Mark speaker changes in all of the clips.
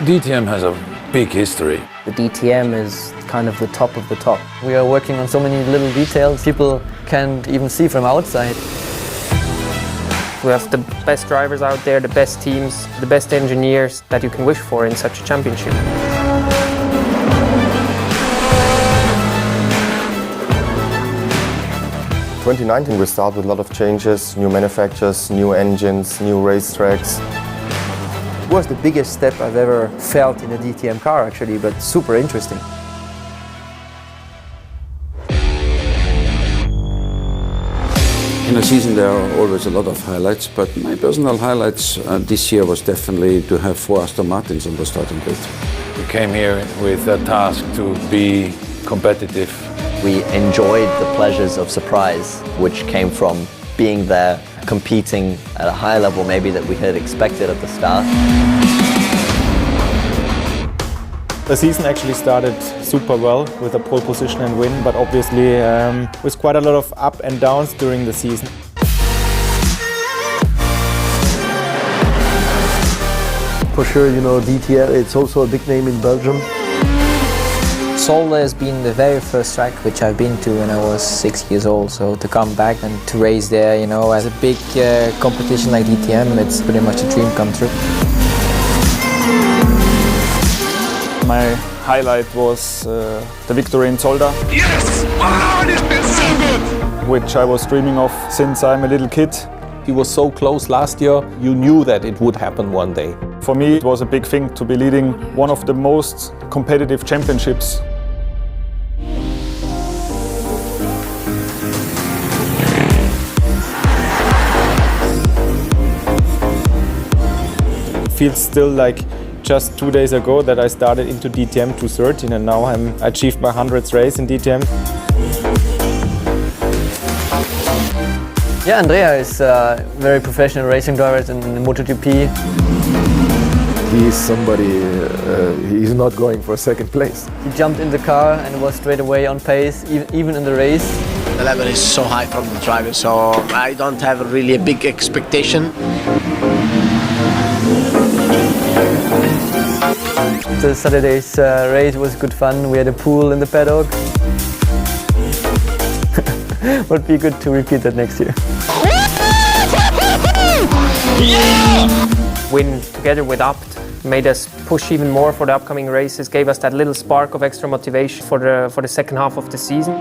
Speaker 1: DTM has a big history.
Speaker 2: The DTM is kind of the top of the top.
Speaker 3: We are working on so many little details people can't even see from outside.
Speaker 4: We have the best drivers out there, the best teams, the best engineers that you can wish for in such a championship.
Speaker 5: 2019 we start with a lot of changes, new manufacturers, new engines, new racetracks.
Speaker 2: It was the biggest step I've ever felt in a DTM car actually, but super interesting.
Speaker 1: In a season there are always a lot of highlights, but my personal highlights this year was definitely to have 4 Aston Martins on the starting grid. We came here with a task to be competitive.
Speaker 6: We enjoyed the pleasures of surprise, which came from being there, competing at a higher level maybe that we had expected at the start.
Speaker 7: The season actually started super well with a pole position and win, but obviously with quite a lot of up and downs during the season.
Speaker 8: For sure, you know, DTM, it's also a big name in Belgium.
Speaker 2: Solda has been the very first track which I've been to when I was 6 years old, so to come back and to race there, you know, as a big competition like DTM, it's pretty much a dream come true.
Speaker 7: My highlight was the victory in Solda.
Speaker 9: Yes! Wow, this is so good!
Speaker 7: Which I was dreaming of since I'm a little kid.
Speaker 10: He was so close last year, you knew that it would happen one day.
Speaker 7: For me, it was a big thing to be leading one of the most competitive championships. It feels still like just 2 days ago that I started into DTM 213 and now I achieved my 100th race in DTM.
Speaker 3: Yeah, Andrea is a very professional racing driver in the MotoGP.
Speaker 8: He's somebody, he's not going for second place.
Speaker 3: He jumped in the car and was straight away on pace, even in the race.
Speaker 11: The level is so high from the driver, so I don't have really a big expectation.
Speaker 3: The Saturday's race was good fun. We had a pool in the paddock. Would be good to repeat that next year.
Speaker 4: Yeah! Win together with Abt made us push even more for the upcoming races, gave us that little spark of extra motivation for the second half of the season.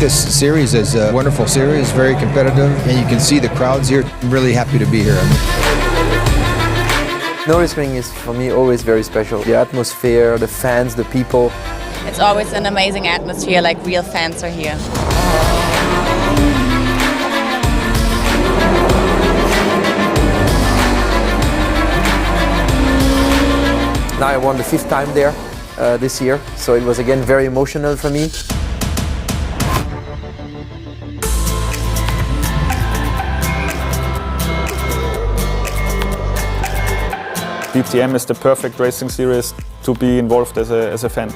Speaker 12: This series is a wonderful series, very competitive, and you can see the crowds here. I'm really happy to be here.
Speaker 2: Nürburgring is for me always very special. The atmosphere, the fans, the people.
Speaker 13: It's always an amazing atmosphere, like real fans are here.
Speaker 2: Now I won the 5th time there this year, so it was again very emotional for me.
Speaker 7: DTM is the perfect racing series to be involved as a fan.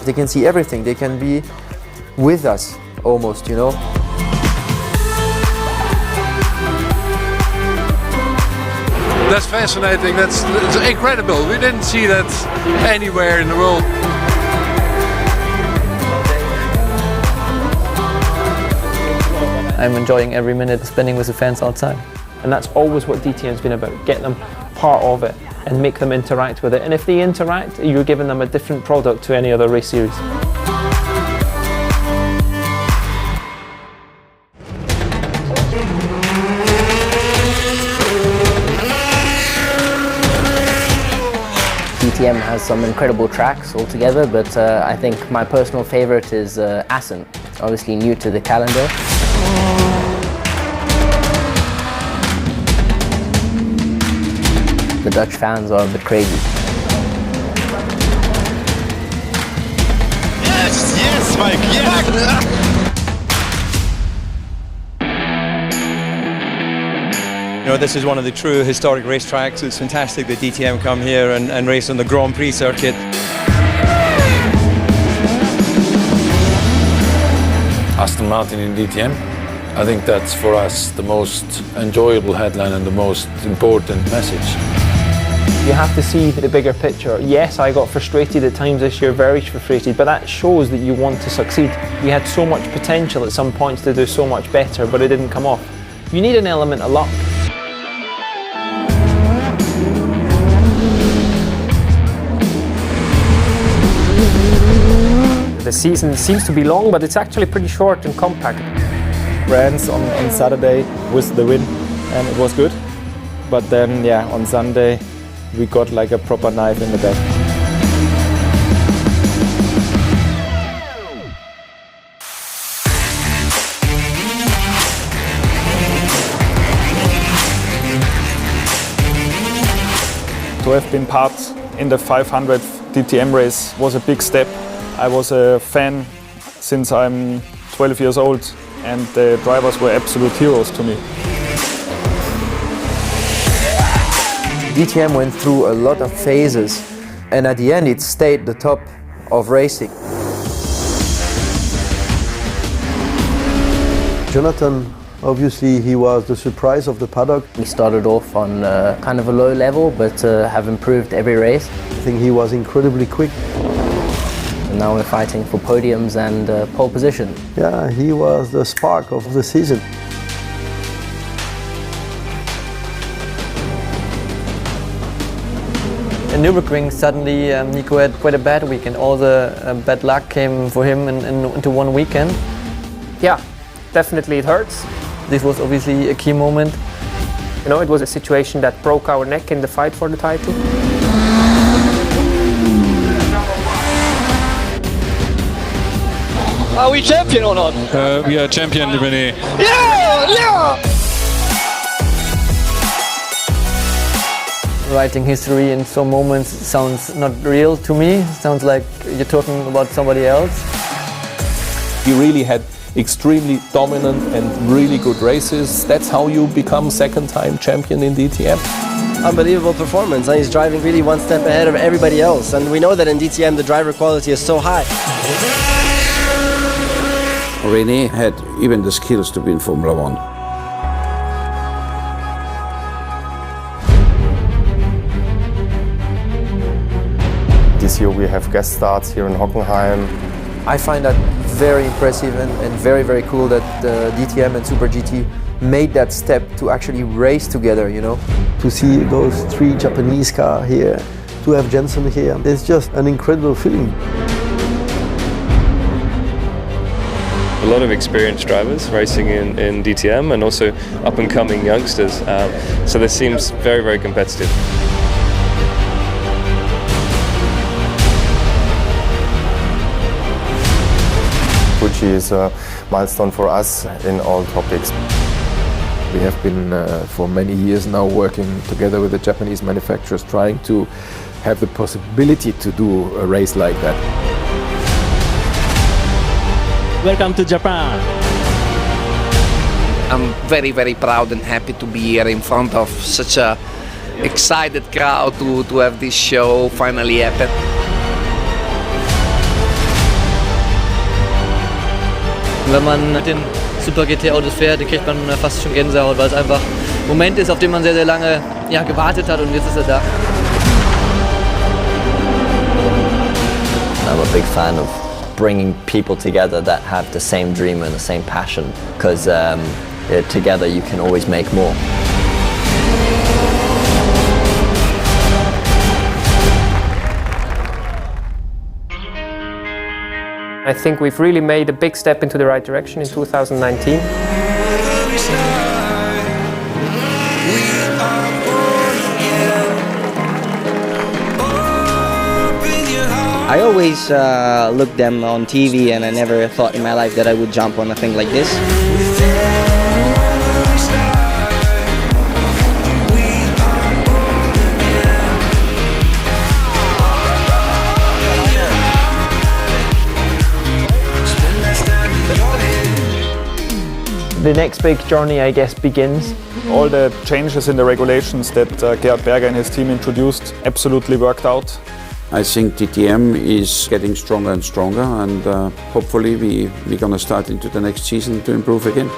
Speaker 2: They can see everything, they can be with us almost, you know.
Speaker 9: That's fascinating, that's incredible. We didn't see that anywhere in the world.
Speaker 3: I'm enjoying every minute spending with the fans outside.
Speaker 4: And that's always what DTM's been about, get them part of it and make them interact with it. And if they interact, you're giving them a different product to any other race series.
Speaker 2: DTM has some incredible tracks altogether, but I think my personal favorite is Assen. It's obviously new to the calendar. The Dutch fans are a bit crazy.
Speaker 9: Yes, yes, Mike, yes!
Speaker 14: You know, this is one of the true historic racetracks. It's fantastic that DTM come here and race on the Grand Prix circuit.
Speaker 1: Aston Martin in DTM.
Speaker 9: I think that's for us the most enjoyable headline and the most important message.
Speaker 4: You have to see the bigger picture. Yes, I got frustrated at times this year, very frustrated, but that shows that you want to succeed. We had so much potential at some points to do so much better, but it didn't come off. You need an element of luck. The season seems to be long, but it's actually pretty short and compact.
Speaker 7: France on Saturday with the win, and it was good. But then, yeah, on Sunday, we got like a proper knife in the back. To have been part in the 500th DTM race was a big step. I was a fan since I'm 12 years old, and the drivers were absolute heroes to me.
Speaker 2: DTM went through a lot of phases, and at the end it stayed the top of racing.
Speaker 15: Jonathan, obviously he was the surprise of the paddock.
Speaker 16: We started off on kind of a low level, but have improved every race.
Speaker 15: I think he was incredibly quick.
Speaker 16: And now we're fighting for podiums and pole position.
Speaker 15: Yeah, he was the spark of the season.
Speaker 3: In Nürburgring, suddenly Nico had quite a bad weekend. All the bad luck came for him into one weekend.
Speaker 4: Yeah, definitely it hurts.
Speaker 3: This was obviously a key moment.
Speaker 4: You know, it was a situation that broke our neck in the fight for the title.
Speaker 17: Are we champion or not?
Speaker 18: We are champion, René.
Speaker 17: Yeah! Yeah!
Speaker 3: Writing history in some moments sounds not real to me. Sounds like you're talking about somebody else.
Speaker 10: He really had extremely dominant and really good races. That's how you become second-time champion in DTM.
Speaker 19: Unbelievable performance, and he's driving really one step ahead of everybody else. And we know that in DTM the driver quality is so high.
Speaker 1: René had even the skills to be in Formula One.
Speaker 5: This year we have guest starts here in Hockenheim.
Speaker 2: I find that very impressive and very, very cool that DTM and Super GT made that step to actually race together, you know.
Speaker 15: To see those three Japanese cars here, to have Jensen here, it's just an incredible feeling.
Speaker 20: A lot of experienced drivers racing in DTM and also up-and-coming youngsters. So this seems very, very competitive.
Speaker 5: Fuji is a milestone for us in all topics.
Speaker 8: We have been for many years now working together with the Japanese manufacturers, trying to have the possibility to do a race like that.
Speaker 17: Welcome to Japan.
Speaker 21: I'm very, very proud and happy to be here in front of such a excited crowd to have this show finally happen.
Speaker 3: Wenn man mit den Super GT-Autos fährt, dann kriegt man fast schon Gänsehaut, weil es einfach ein Moment ist, auf den man sehr, sehr lange gewartet hat, und jetzt ist er da.
Speaker 6: I'm a big fan of bringing people together that have the same dream and the same passion, because together you can always make more.
Speaker 4: I think we've really made a big step into the right direction in 2019.
Speaker 22: I always looked them on TV, and I never thought in my life that I would jump on a thing like this.
Speaker 4: The next big journey, I guess, begins.
Speaker 7: All the changes in the regulations that Gerhard Berger and his team introduced absolutely worked out.
Speaker 1: I think DTM is getting stronger and stronger, and hopefully we're going to start into the next season to improve again.